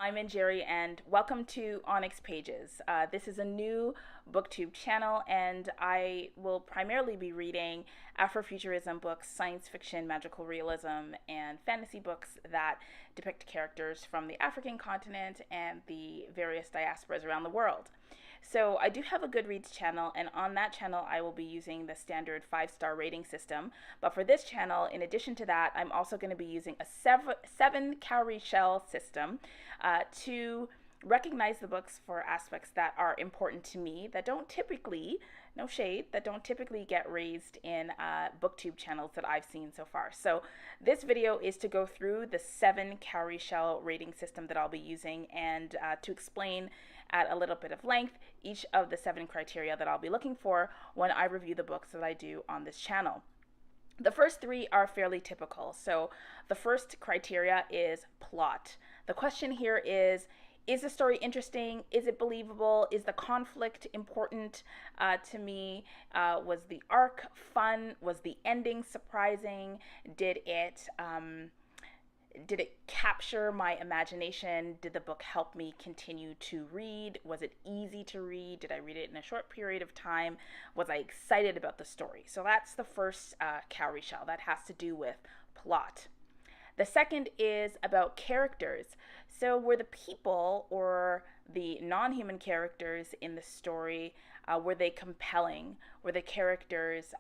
I'm Jerry, and welcome to Onyx Pages. This is a new booktube channel, and I will primarily be reading Afrofuturism books, science fiction, magical realism, and fantasy books that depict characters from the African continent and the various diasporas around the world. So I do have a Goodreads channel, and on that channel I will be using the standard 5-star rating system. But for this channel, in addition to that, I'm also going to be using a seven cowrie shell system to recognize the books for aspects that are important to me that don't typically, no shade, that don't typically get raised in booktube channels that I've seen so far. So this video is to go through the 7 cowrie shell rating system that I'll be using, and to explain at a little bit of length each of the 7 criteria that I'll be looking for when I review the books that I do on this channel. The first 3 are fairly typical. So the first criteria is plot. The question here is the story interesting? Is it believable? Is the conflict important to me? Was the arc fun? Was the ending surprising? Did it capture my imagination? Did the book help me continue to read? Was it easy to read? Did I read it in a short period of time? Was I excited about the story? So that's the first cowrie shell. That has to do with plot. The second is about characters. So were the people or the non-human characters in the story, were they compelling? Were the characters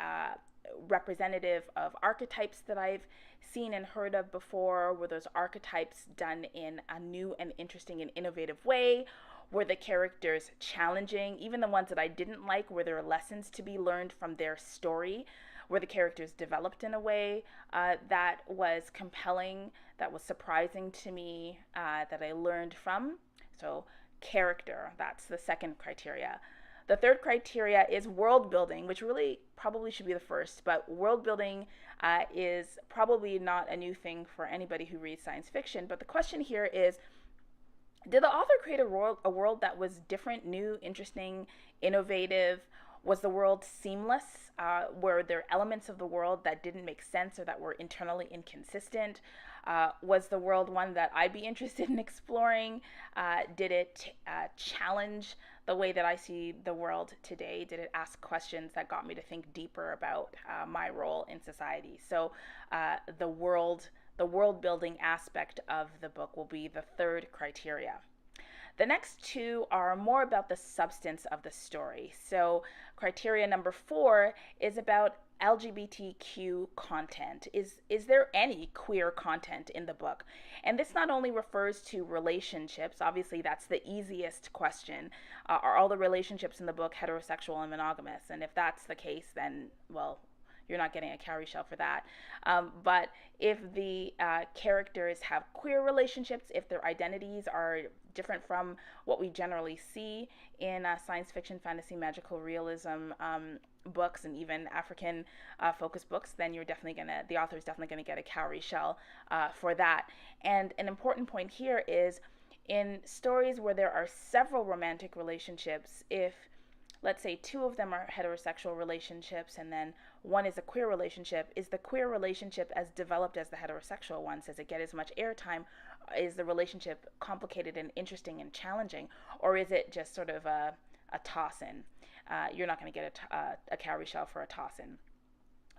representative of archetypes that I've seen and heard of before? Were those archetypes done in a new and interesting and innovative way? Were the characters challenging? Even the ones that I didn't like, were there lessons to be learned from their story? Were the characters developed in a way that was compelling, that was surprising to me, that I learned from? So character, that's the second criteria. The third criteria is world building, which really probably should be the first, but world building is probably not a new thing for anybody who reads science fiction. But the question here is, did the author create a world that was different, new, interesting, innovative? Was the world seamless? Were there elements of the world that didn't make sense or that were internally inconsistent? Was the world one that I'd be interested in exploring? Did it challenge the way that I see the world today? Did it ask questions that got me to think deeper about my role in society? So the world building aspect of the book will be the third criteria. The next 2 are more about the substance of the story. So criteria number 4 is about LGBTQ content. Is there any queer content in the book? And this not only refers to relationships, obviously that's the easiest question. Are all the relationships in the book heterosexual and monogamous? And if that's the case, then, well, you're not getting a cowrie shell for that. But if the characters have queer relationships, if their identities are different from what we generally see in science fiction, fantasy, magical realism books, and even African focused books, then the author is definitely gonna get a cowrie shell for that. And an important point here is, in stories where there are several romantic relationships, if let's say 2 of them are heterosexual relationships and then 1 is a queer relationship, is the queer relationship as developed as the heterosexual one? Does it get as much airtime? Is the relationship complicated and interesting and challenging? Or is it just sort of a toss-in? You're not going to get a cowrie shell for a toss-in.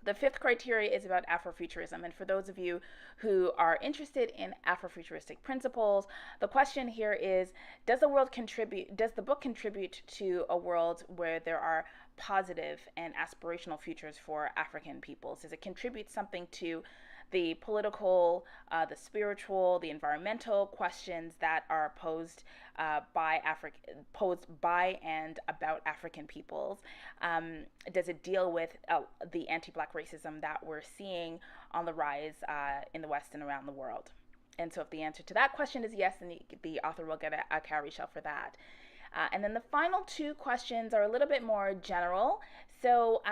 The 5th criteria is about Afrofuturism, and for those of you who are interested in Afrofuturistic principles, the question here is, does the book contribute to a world where there are positive and aspirational futures for African peoples? Does it contribute something to the political, the spiritual, the environmental questions that are posed by and about African peoples? Does it deal with the anti-Black racism that we're seeing on the rise in the West and around the world? And so if the answer to that question is yes, then the author will get a cowrie shell for that. And then the final 2 questions are a little bit more general. So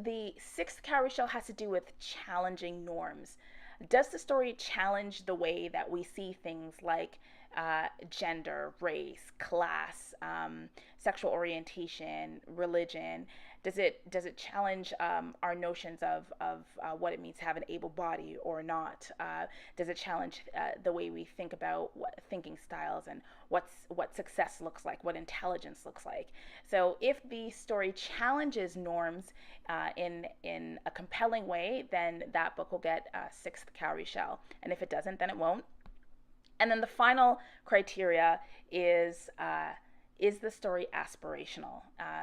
the 6th cowrie shell has to do with challenging norms. Does the story challenge the way that we see things like gender, race, class, sexual orientation, religion? Does it challenge our notions of what it means to have an able body or not? Does it challenge the way we think about what thinking styles and what success looks like, what intelligence looks like? So if the story challenges norms in a compelling way, then that book will get a sixth cowrie shell, and if it doesn't, then it won't. And then the final criteria is the story aspirational?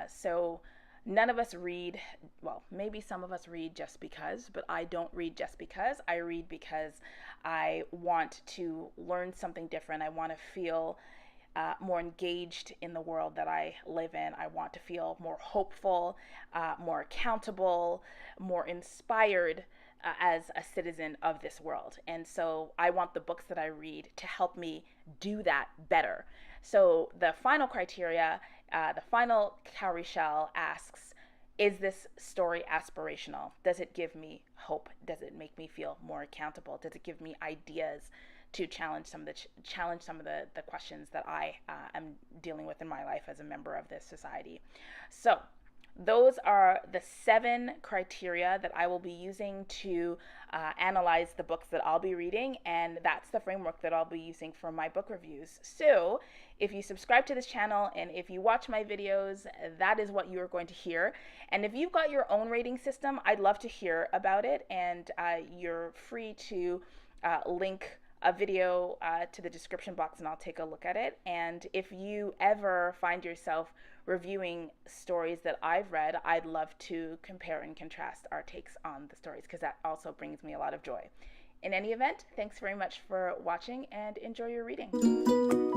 So none of us read, well, maybe some of us read just because, but I don't read just because. I read because I want to learn something different. I want to feel more engaged in the world that I live in. I want to feel more hopeful, more accountable, more inspired as a citizen of this world. And so I want the books that I read to help me do that better. So the final criteria, the final cowrie shell asks, is this story aspirational? Does it give me hope? Does it make me feel more accountable? Does it give me ideas to challenge some of the questions that I am dealing with in my life as a member of this society? So those are the 7 criteria that I will be using to analyze the books that I'll be reading, and that's the framework that I'll be using for my book reviews. So if you subscribe to this channel and if you watch my videos, that is what you are going to hear. And if you've got your own rating system, I'd love to hear about it, and you're free to link a video to the description box and I'll take a look at it. And if you ever find yourself reviewing stories that I've read, I'd love to compare and contrast our takes on the stories, because that also brings me a lot of joy. In any event, thanks very much for watching and enjoy your reading.